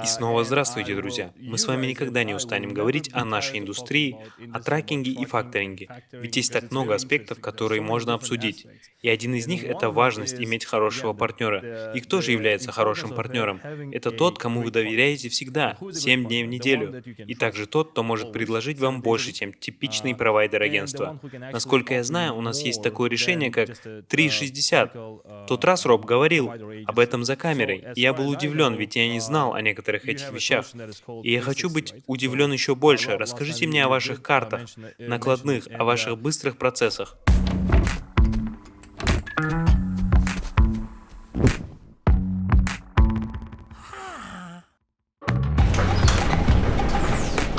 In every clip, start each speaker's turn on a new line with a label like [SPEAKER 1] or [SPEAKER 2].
[SPEAKER 1] И снова здравствуйте, друзья! Мы с вами никогда не устанем говорить о нашей индустрии, о трекинге и факторинге, ведь есть так много аспектов, которые можно обсудить. И один из них — это важность иметь хорошего партнера. И кто же является хорошим партнером? Это тот, кому вы доверяете всегда, 7 дней в неделю. И также тот, кто может предложить вам больше, чем типичный провайдер агентства. Насколько я знаю, у нас есть такое решение, как 360. В тот раз Роб говорил об этом за камерой, и я был удивлен, ведь я не знал о некоторых этих вещах. И я хочу быть удивлен еще больше. Расскажите мне о ваших картах, накладных, о ваших быстрых процессах.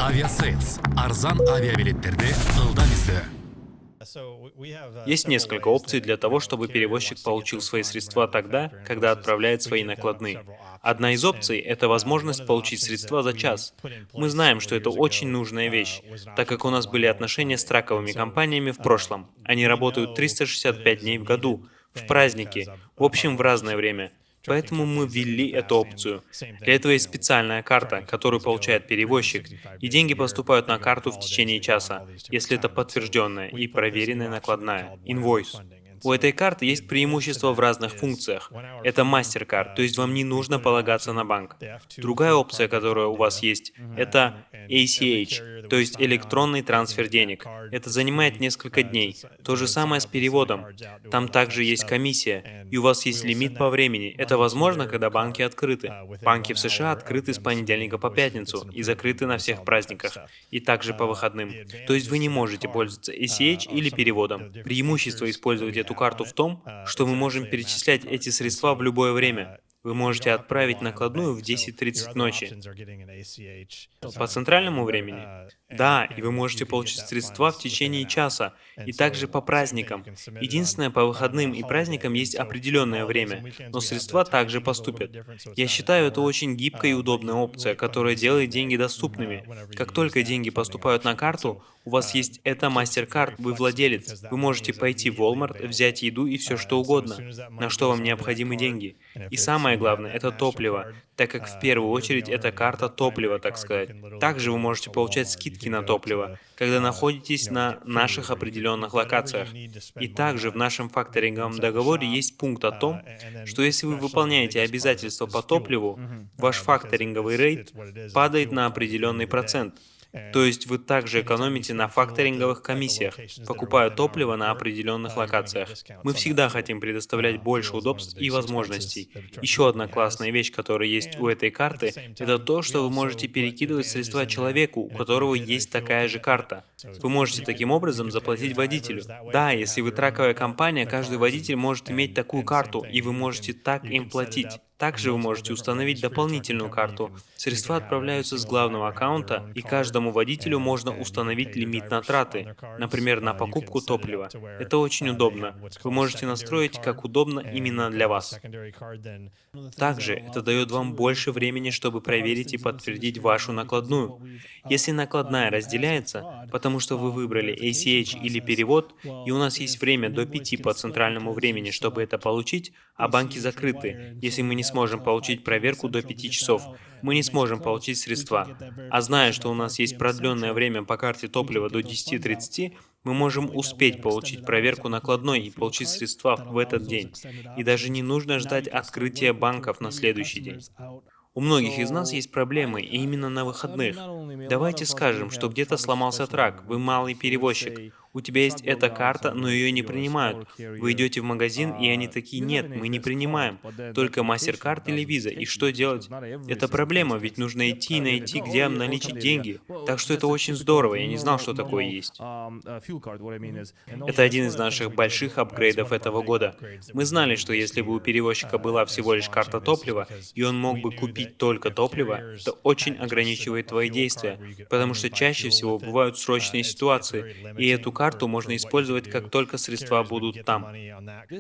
[SPEAKER 2] Aviasales. Арзан авиабилеттерді ылдам ізді.
[SPEAKER 1] Есть несколько опций для того, чтобы перевозчик получил свои средства тогда, когда отправляет свои накладные. Одна из опций — это возможность получить средства за час. Мы знаем, что это очень нужная вещь, так как у нас были отношения с траковыми компаниями в прошлом. Они работают 365 дней в году, в праздники, в общем, в разное время. Поэтому мы ввели эту опцию. Для этого есть специальная карта, которую получает перевозчик, и деньги поступают на карту в течение часа, если это подтвержденная и проверенная накладная, инвойс. У этой карты есть преимущества в разных функциях. Это MasterCard, то есть вам не нужно полагаться на банк. Другая опция, которая у вас есть, это ACH, то есть электронный трансфер денег. Это занимает несколько дней. То же самое с переводом. Там также есть комиссия, и у вас есть лимит по времени. Это возможно, когда банки открыты. Банки в США открыты с понедельника по пятницу и закрыты на всех праздниках, и также по выходным. То есть вы не можете пользоваться ACH или переводом. Преимущество использовать эту карту в том, что мы можем перечислять эти средства в любое время. Вы можете отправить накладную в 10:30 ночи. По центральному времени? Да, и вы можете получить средства в течение часа, и также по праздникам. Единственное, по выходным и праздникам есть определенное время, но средства также поступят. Я считаю, это очень гибкая и удобная опция, которая делает деньги доступными. Как только деньги поступают на карту, у вас есть эта MasterCard, вы владелец. Вы можете пойти в Walmart, взять еду и все что угодно, на что вам необходимы деньги. И самое главное — это топливо, так как в первую очередь это карта топлива, так сказать. Также вы можете получать скидки на топливо, когда находитесь на наших определенных локациях. И также в нашем факторинговом договоре есть пункт о том, что если вы выполняете обязательства по топливу, ваш факторинговый рейт падает на определенный процент. То есть вы также экономите на факторинговых комиссиях, покупая топливо на определенных локациях. Мы всегда хотим предоставлять больше удобств и возможностей. Еще одна классная вещь, которая есть у этой карты, это то, что вы можете перекидывать средства человеку, у которого есть такая же карта. Вы можете таким образом заплатить водителю. Да, если вы траковая компания, каждый водитель может иметь такую карту, и вы можете так им платить. Также вы можете установить дополнительную карту. Средства отправляются с главного аккаунта, и каждому водителю можно установить лимит на траты, например, на покупку топлива. Это очень удобно. Вы можете настроить, как удобно именно для вас. Также это дает вам больше времени, чтобы проверить и подтвердить вашу накладную. Если накладная разделяется, потому что вы выбрали ACH или перевод, и у нас есть время до 5 по центральному времени, чтобы это получить, а банки закрыты, если мы не сможем получить проверку до 5 часов, мы не сможем получить средства. А зная, что у нас есть продленное время по карте топлива до 10:30, мы можем успеть получить проверку накладной и получить средства в этот день. И даже не нужно ждать открытия банков на следующий день. У многих из нас есть проблемы, и именно на выходных. Давайте скажем, что где-то сломался трак, вы малый перевозчик. У тебя есть эта карта, но ее не принимают. Вы идете в магазин, и они такие: нет, мы не принимаем. Только MasterCard или Visa. И что делать? Это проблема, ведь нужно идти и найти, где обналичить деньги. Так что это очень здорово, я не знал, что такое есть. Это один из наших больших апгрейдов этого года. Мы знали, что если бы у перевозчика была всего лишь карта топлива, и он мог бы купить только топливо, это очень ограничивает твои действия, потому что чаще всего бывают срочные ситуации, и эту карту можно использовать, как только средства будут там.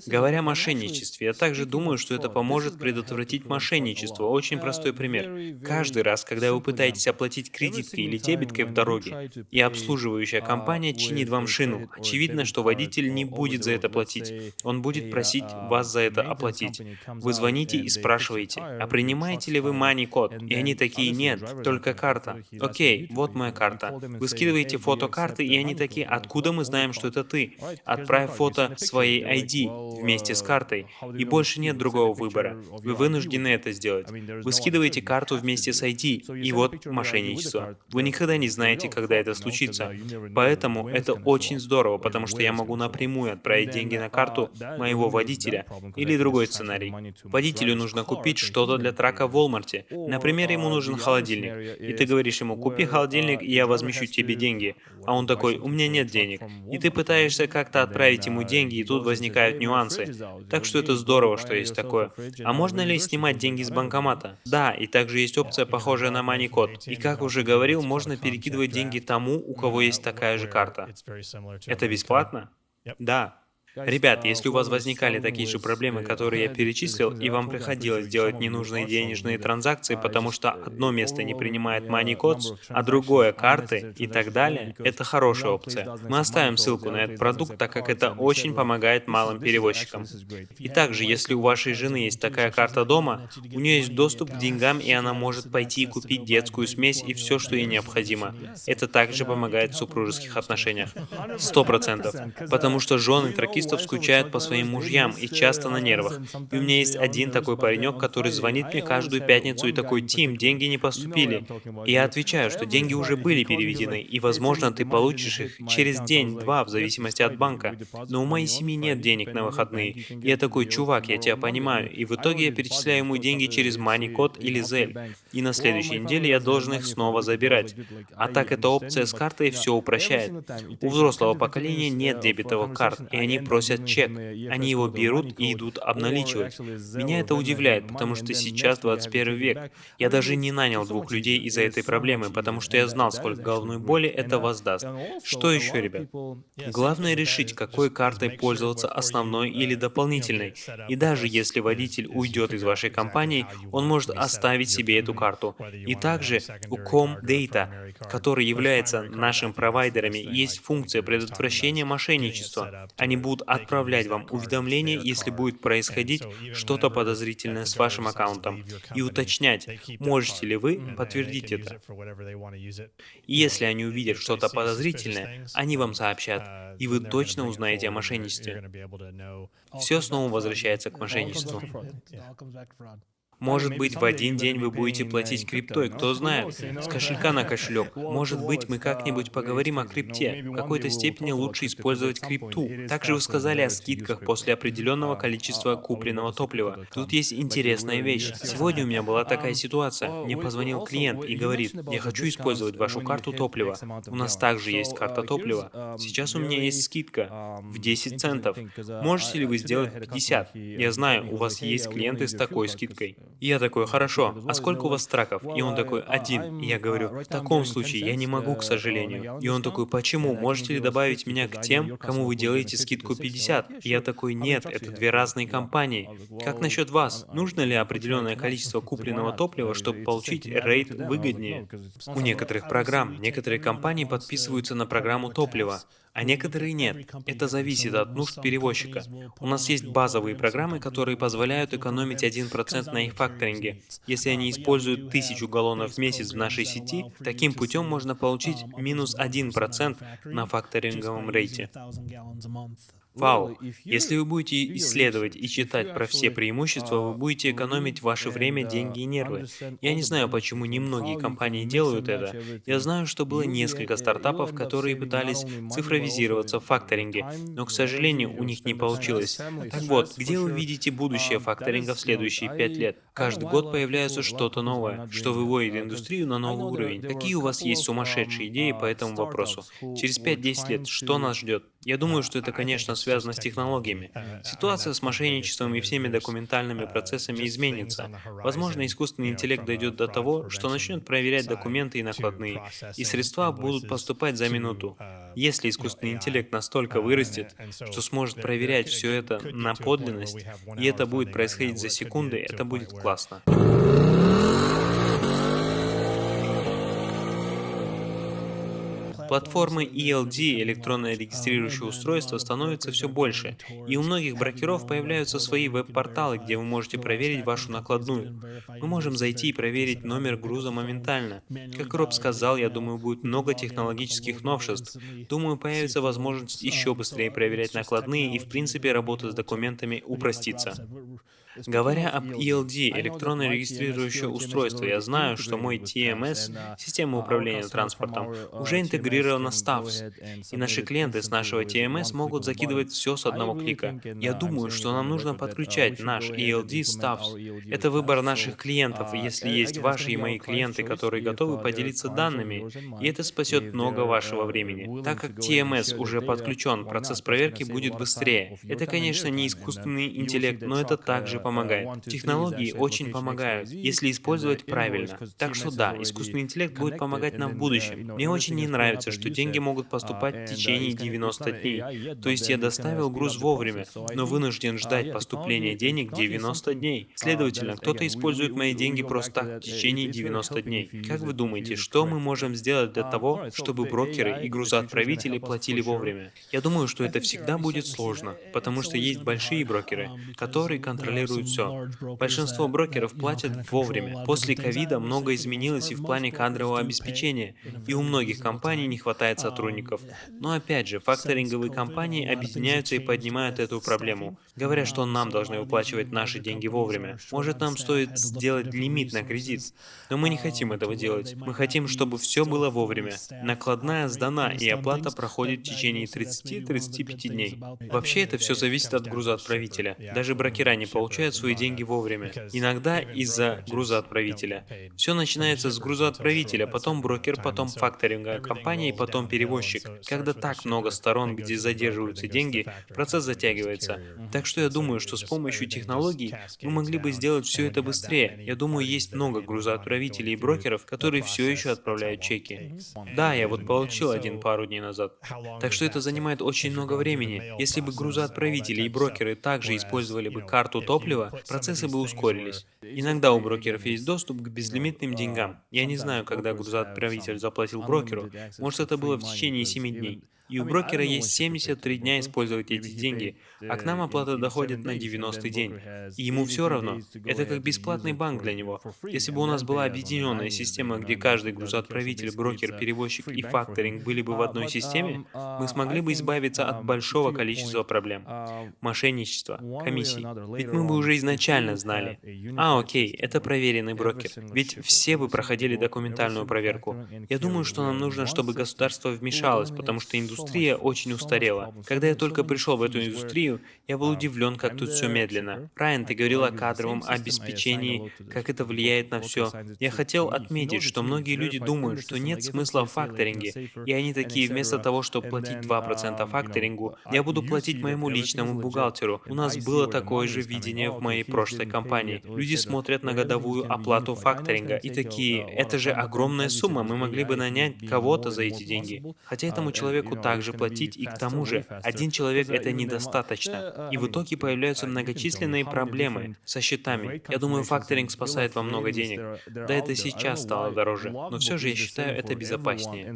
[SPEAKER 1] Говоря о мошенничестве, я также думаю, что это поможет предотвратить мошенничество. Очень простой пример. Каждый раз, когда вы пытаетесь оплатить кредиткой или дебеткой в дороге, и обслуживающая компания чинит вам шину, очевидно, что водитель не будет за это платить. Он будет просить вас за это оплатить. Вы звоните и спрашиваете, а принимаете ли вы мани-код? И они такие, нет, только карта. Окей, вот моя карта. Вы скидываете фото карты, и они такие, откуда мы знаем, что это ты? Отправь фото своей ID вместе с картой, и больше нет другого выбора. Вы вынуждены это сделать. Вы скидываете карту вместе с ID, и вот мошенничество. Вы никогда не знаете, когда это случится. Поэтому это очень здорово, потому что я могу напрямую отправить деньги на карту моего водителя. Или другой сценарий. Водителю нужно купить что-то для трака в Walmart. Например, ему нужен холодильник. И ты говоришь ему, купи холодильник, и я возмещу тебе деньги. А он такой, у меня нет денег. И ты пытаешься как-то отправить ему деньги, и тут возникают нюансы. Так что это здорово, что есть такое. А можно ли снимать деньги с банкомата? Да, и также есть опция, похожая на мани-код. И как уже говорил, можно перекидывать деньги тому, у кого есть такая же карта. Это бесплатно? Да. Ребят, если у вас возникали такие же проблемы, которые я перечислил, и вам приходилось делать ненужные денежные транзакции, потому что одно место не принимает Money Codes, а другое — карты и так далее, это хорошая опция. Мы оставим ссылку на этот продукт, так как это очень помогает малым перевозчикам. И также, если у вашей жены есть такая карта дома, у нее есть доступ к деньгам, и она может пойти и купить детскую смесь и все, что ей необходимо. Это также помогает в супружеских отношениях. 100%. Потому что жены тракистов скучают по своим мужьям и часто на нервах. И у меня есть один такой паренек, который звонит мне каждую пятницу и такой, Тим, деньги не поступили. И я отвечаю, что деньги уже были переведены, и возможно ты получишь их через день-два, в зависимости от банка. Но у моей семьи нет денег на выходные. И я такой, чувак, я тебя понимаю. И в итоге я перечисляю ему деньги через MoneyCode или Zelle. И на следующей неделе я должен их снова забирать. А так эта опция с картой все упрощает. У взрослого поколения нет дебетовых карт, и они просят чек. Они его берут и идут обналичивать. Меня это удивляет, потому что сейчас 21 век. Я даже не нанял двух людей из-за этой проблемы, потому что я знал, сколько головной боли это воздаст. Что еще, ребят? Главное решить, какой картой пользоваться, основной или дополнительной. И даже если водитель уйдет из вашей компании, он может оставить себе эту карту. И также у Comdata, который является нашим провайдерами, есть функция предотвращения мошенничества. Они будут отправлять вам уведомления, если будет происходить что-то подозрительное с вашим аккаунтом, и уточнять, можете ли вы подтвердить это. И если они увидят что-то подозрительное, они вам сообщат, и вы точно узнаете о мошенничестве. Все снова возвращается к мошенничеству. Может быть, в один день вы будете платить криптой, кто знает, с кошелька на кошелек. Может быть, мы как-нибудь поговорим о крипте. В какой-то степени лучше использовать крипту. Также вы сказали о скидках после определенного количества купленного топлива. Тут есть интересная вещь. Сегодня у меня была такая ситуация. Мне позвонил клиент и говорит, я хочу использовать вашу карту топлива. У нас также есть карта топлива. Сейчас у меня есть скидка в 10 центов. Можете ли вы сделать 50? Я знаю, у вас есть клиенты с такой скидкой. И я такой, хорошо, а сколько у вас траков? И он такой, один. И я говорю, в таком случае я не могу, к сожалению. И он такой, почему? Можете ли добавить меня к тем, кому вы делаете скидку 50? И я такой, нет, это две разные компании. Как насчет вас? Нужно ли определенное количество купленного топлива, чтобы получить рейт выгоднее? У некоторых программ, некоторые компании подписываются на программу топлива, а некоторые нет. Это зависит от нужд перевозчика. У нас есть базовые программы, которые позволяют экономить 1% на их факторинге. Если они используют 1000 галлонов в месяц в нашей сети, таким путем можно получить минус 1% на факторинговом рейте. Вау! Если вы будете исследовать и читать про все преимущества, вы будете экономить ваше время, деньги и нервы. Я не знаю, почему немногие компании делают это. Я знаю, что было несколько стартапов, которые пытались цифровизироваться в факторинге, но, к сожалению, у них не получилось. Так вот, где вы видите будущее факторинга в следующие 5 лет? Каждый год появляется что-то новое, что выводит индустрию на новый уровень. Какие у вас есть сумасшедшие идеи по этому вопросу? Через 5-10 лет что нас ждет? Я думаю, что это, конечно, связано с технологиями. Ситуация с мошенничеством и всеми документальными процессами изменится. Возможно, искусственный интеллект дойдет до того, что начнет проверять документы и накладные, и средства будут поступать за минуту. Если искусственный интеллект настолько вырастет, что сможет проверять все это на подлинность, и это будет происходить за секунды, это будет классно. Платформы ELD, электронное регистрирующее устройство, становится все больше, и у многих брокеров появляются свои веб-порталы, где вы можете проверить вашу накладную. Мы можем зайти и проверить номер груза моментально. Как Роб сказал, я думаю, будет много технологических новшеств. Думаю, появится возможность еще быстрее проверять накладные и, в принципе, работа с документами упростится. Говоря об ELD, электронное регистрирующее устройство, я знаю, что мой TMS, система управления транспортом, уже интегрирована с TAFS, и наши клиенты с нашего TMS могут закидывать все с одного клика. Я думаю, что нам нужно подключать наш ELD с TAFS. Это выбор наших клиентов, и если есть ваши и мои клиенты, которые готовы поделиться данными, и это спасет много вашего времени. Так как TMS уже подключен, процесс проверки будет быстрее. Это, конечно, не искусственный интеллект, но это также помогает. Технологии очень помогают, если использовать правильно. Так что да, искусственный интеллект будет помогать нам в будущем. Мне очень не нравится, что деньги могут поступать в течение 90 дней. То есть я доставил груз вовремя, но вынужден ждать поступления денег 90 дней. Следовательно, кто-то использует мои деньги просто так в течение 90 дней. Как вы думаете, что мы можем сделать для того, чтобы брокеры и грузоотправители платили вовремя? Я думаю, что это всегда будет сложно, потому что есть большие брокеры, которые контролируют все. Большинство брокеров платят вовремя. После ковида много изменилось и в плане кадрового обеспечения, и у многих компаний не хватает сотрудников. Но опять же, факторинговые компании объединяются и поднимают эту проблему, говоря, что нам должны выплачивать наши деньги вовремя. Может, нам стоит сделать лимит на кредит, но мы не хотим этого делать. Мы хотим, чтобы все было вовремя. Накладная сдана, и оплата проходит в течение 30-35 дней. Вообще, это все зависит от грузоотправителя. Даже брокера не получают свои деньги вовремя. Иногда из-за грузоотправителя. Все начинается с грузоотправителя, потом брокер, потом факторинговая компания и потом перевозчик. Когда так много сторон, где задерживаются деньги, процесс затягивается. Так что я думаю, что с помощью технологий мы могли бы сделать все это быстрее. Я думаю, есть много грузоотправителей и брокеров, которые все еще отправляют чеки. Да, я вот получил один пару дней назад. Так что это занимает очень много времени. Если бы грузоотправители и брокеры также использовали бы карту топлива, процессы бы ускорились. Иногда у брокеров есть доступ к безлимитным деньгам. Я не знаю, когда грузоотправитель заплатил брокеру, может это было в течение 7 дней. И у брокера есть 73 дня использовать эти деньги, а к нам оплата доходит на 90-й день. И ему все равно. Это как бесплатный банк для него. Если бы у нас была объединенная система, где каждый грузоотправитель, брокер, перевозчик и факторинг были бы в одной системе, мы смогли бы избавиться от большого количества проблем. Мошенничества, комиссий. Ведь мы бы уже изначально знали. Окей, это проверенный брокер. Ведь все бы проходили документальную проверку. Я думаю, что нам нужно, чтобы государство вмешалось, потому что индустрия очень устарела. Когда я только пришел в эту индустрию, я был удивлен, как тут все медленно. Райан, ты говорил о кадровом обеспечении, как это влияет на все. Я хотел отметить, что многие люди думают, что нет смысла в факторинге, и они такие, вместо того, чтобы платить 2% факторингу, я буду платить моему личному бухгалтеру. У нас было такое же видение в моей прошлой компании. Люди смотрят на годовую оплату факторинга и такие, это же огромная сумма, мы могли бы нанять кого-то за эти деньги. Хотя этому человеку также платить, и к тому же, один человек это недостаточно. И в итоге появляются многочисленные проблемы со счетами. Я думаю, факторинг спасает вам много денег. Да, это сейчас стало дороже, но все же я считаю это безопаснее.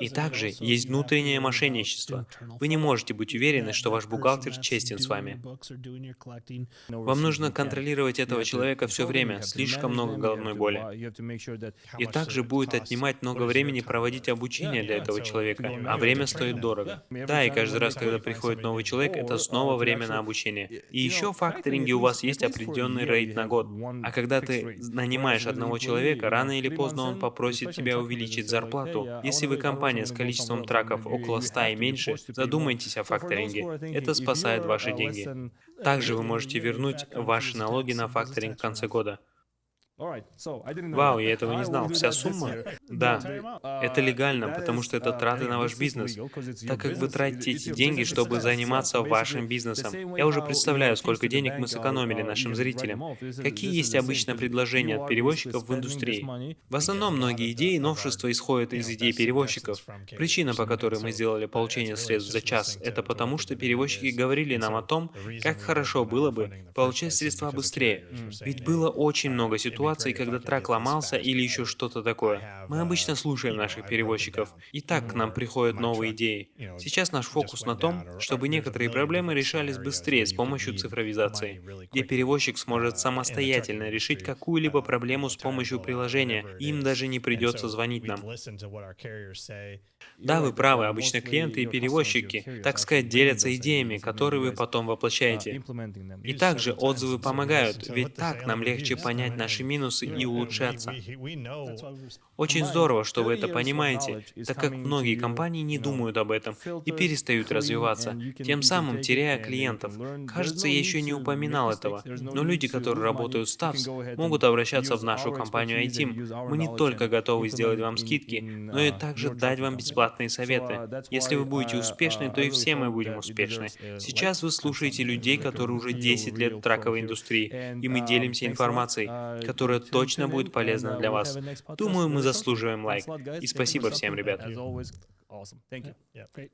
[SPEAKER 1] И также есть внутреннее мошенничество. Вы не можете быть уверены, что ваш бухгалтер честен с вами. Вам нужно контролировать этого человека все время, слишком много головной боли. И также будет отнимать много времени проводить обучение для этого человека, а время стоит дорого. Да, и каждый раз, когда приходит новый человек, это снова время на обучение. И еще в факторинге у вас есть определенный рейд на год. А когда ты нанимаешь одного человека, рано или поздно он попросит тебя увеличить зарплату. Если вы компания с количеством траков около 100 и меньше, задумайтесь о факторинге. Это спасает ваши деньги. Также вы можете вернуть ваши налоги на факторинг в конце года. Вау, я этого не знал. Вся сумма? Да. Это легально, потому что это траты на ваш бизнес, так как вы тратите эти деньги, чтобы заниматься вашим бизнесом. Я уже представляю, сколько денег мы сэкономили нашим зрителям. Какие есть обычно предложения от перевозчиков в индустрии? В основном многие идеи и новшества исходят из идей перевозчиков. Причина, по которой мы сделали получение средств за час, это потому, что перевозчики говорили нам о том, как хорошо было бы получать средства быстрее. Ведь было очень много ситуаций, когда трак ломался или еще что-то такое. Мы обычно слушаем наших перевозчиков, и так к нам приходят новые идеи. Сейчас наш фокус на том, чтобы некоторые проблемы решались быстрее с помощью цифровизации, где перевозчик сможет самостоятельно решить какую-либо проблему с помощью приложения, и им даже не придется звонить нам. Да, вы правы, обычно клиенты и перевозчики, так сказать, делятся идеями, которые вы потом воплощаете. И также отзывы помогают, ведь так нам легче понять наши минусы и улучшаться. Очень здорово, что вы это понимаете, так как многие компании не думают об этом и перестают развиваться, тем самым теряя клиентов. Кажется, я еще не упоминал этого, но люди, которые работают в Staffs, могут обращаться в нашу компанию iTeam. Мы не только готовы сделать вам скидки, но и также дать вам бесплатные советы. Если вы будете успешны, то и все мы будем успешны. Сейчас вы слушаете людей, которые уже 10 лет в траковой индустрии, и мы делимся информацией, которая точно будет полезна для вас. Думаю, мы заслуживаем лайк. И спасибо всем, ребят.
[SPEAKER 3] Awesome. Thank you.
[SPEAKER 4] Yeah, great.